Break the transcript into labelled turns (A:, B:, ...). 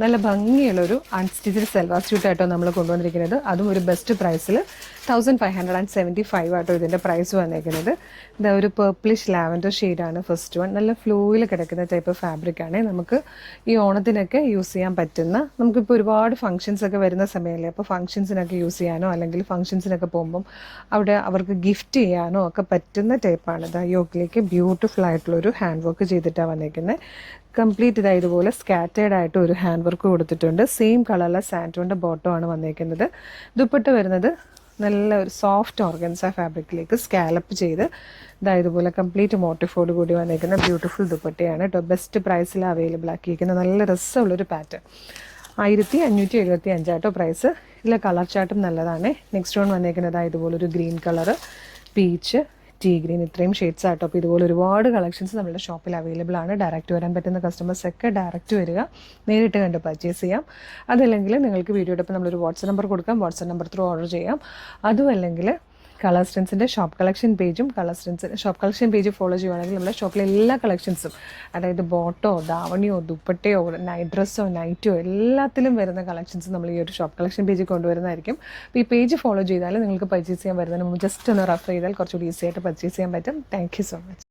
A: നല്ല ഭംഗിയുള്ളൊരു അൺസ്റ്റിച്ചഡ് സെൽവാർ സ്യൂട്ടായിട്ടോ നമ്മൾ കൊണ്ടുവന്നിരിക്കുന്നത്. അതും ഒരു ബെസ്റ്റ് പ്രൈസിൽ 1575 ആട്ടോ ഇതിൻ്റെ പ്രൈസ് വന്നേക്കുന്നത്. ഇതാ ഒരു പേർപ്പിളിഷ് ലാവൻഡർ ഷെയ്ഡാണ് ഫസ്റ്റ് വൺ. നല്ല ഫ്ലോയിൽ കിടക്കുന്ന ടൈപ്പ് ഫാബ്രിക്കാണ്. നമുക്ക് ഈ ഓണത്തിനൊക്കെ യൂസ് ചെയ്യാൻ പറ്റുന്ന, നമുക്കിപ്പോൾ ഒരുപാട് ഫംഗ്ഷൻസ് ഒക്കെ വരുന്ന സമയമല്ലേ, അപ്പോൾ ഫംഗ്ഷൻസിനൊക്കെ യൂസ് ചെയ്യാനോ അല്ലെങ്കിൽ ഫംഗ്ഷൻസിനൊക്കെ പോകുമ്പം അവിടെ അവർക്ക് ഗിഫ്റ്റ് ചെയ്യാനോ ഒക്കെ പറ്റുന്ന ടൈപ്പാണ്. ഇതാ യോക്കിലേക്ക് ബ്യൂട്ടിഫുൾ ആയിട്ടുള്ളൊരു ഹാൻഡ് വർക്ക് ചെയ്തിട്ടാണ് വന്നേക്കുന്നത്. കംപ്ലീറ്റ് ഇതാ ഇതുപോലെ സ്കാറ്റേഡ് ആയിട്ട് ഒരു ഹാൻഡ് വർക്ക് കൊടുത്തിട്ടുണ്ട്. സെയിം കളറിലെ സാൻറ്റോണിൻ്റെ ബോട്ടം ആണ് വന്നേക്കുന്നത്. ദുപ്പട്ട വരുന്നത് നല്ല ഒരു സോഫ്റ്റ് ഓർഗൻസ ഫാബ്രിക്കിലേക്ക് സ്കാലപ്പ് ചെയ്ത് ഇതാ ഇതുപോലെ കംപ്ലീറ്റ് മോട്ടിഫോട് കൂടി വന്നേക്കുന്ന ബ്യൂട്ടിഫുൾ ദുപ്പട്ടയാണ് കേട്ടോ. ബെസ്റ്റ് പ്രൈസിൽ അവൈലബിൾ ആക്കിയിരിക്കുന്ന നല്ല രസമുള്ളൊരു പാറ്റേൺ. 1575 ആട്ടോ പ്രൈസ്. ഇതിലെ കളർ ചാർട്ടും നല്ലതാണ്. നെക്സ്റ്റ് വൺ വന്നേക്കുന്നത് ഇതുപോലൊരു green colour, peach, tea green, ഇത്രയും ഷെയ്ഡ്സ് ആട്ടോ. അപ്പോൾ ഇതുപോലെ ഒരുപാട് കളക്ഷൻസ് നമ്മുടെ ഷോപ്പിൽ അവൈലബിൾ ആണ്. ഡയറക്റ്റ് വരാൻ പറ്റുന്ന കസ്റ്റമേഴ്സൊക്കെ ഡയറക്റ്റ് വരിക, നേരിട്ട് കണ്ട് പർച്ചേസ് ചെയ്യാം. അതല്ലെങ്കിൽ നിങ്ങൾക്ക് വീഡിയോടൊപ്പം നമ്മളൊരു വാട്സപ്പ് നമ്പർ കൊടുക്കാം, വാട്സപ്പ് നമ്പർ ത്രൂ ഓർഡർ ചെയ്യാം. അതും അല്ലെങ്കിൽ കളേഴ്സ് ട്രെൻഡ്സിൻ്റെ ഷോപ്പ് കളക്ഷൻ പേജും ഷോപ്പ് കളക്ഷൻ പേജ് ഫോളോ ചെയ്യുകയാണെങ്കിൽ നമ്മുടെ ഷോപ്പിലെ എല്ലാ കളക്ഷൻസും, അതായത് ബോട്ടോ, ധാവണിയോ, ദുപ്പട്ടയോ, നൈറ്റ് ഡ്രസ്സോ, നൈറ്റോ, എല്ലാത്തിലും വരുന്ന കളക്ഷൻസ് നമ്മൾ ഈ ഒരു ഷോപ്പ് കളക്ഷൻ പേജിൽ കൊണ്ടുവരുന്നതായിരിക്കും. അപ്പോൾ ഈ പേജ് ഫോളോ ചെയ്താൽ നിങ്ങൾക്ക് പർച്ചേസ് ചെയ്യാൻ വരുന്നതിന് മുമ്പ് ജസ്റ്റ് ഒന്ന് റെഫർ ചെയ്താൽ കുറച്ചുകൂടി ഈസി ആയിട്ട് പർച്ചേസ് ചെയ്യാൻ പറ്റും. Thank you so much.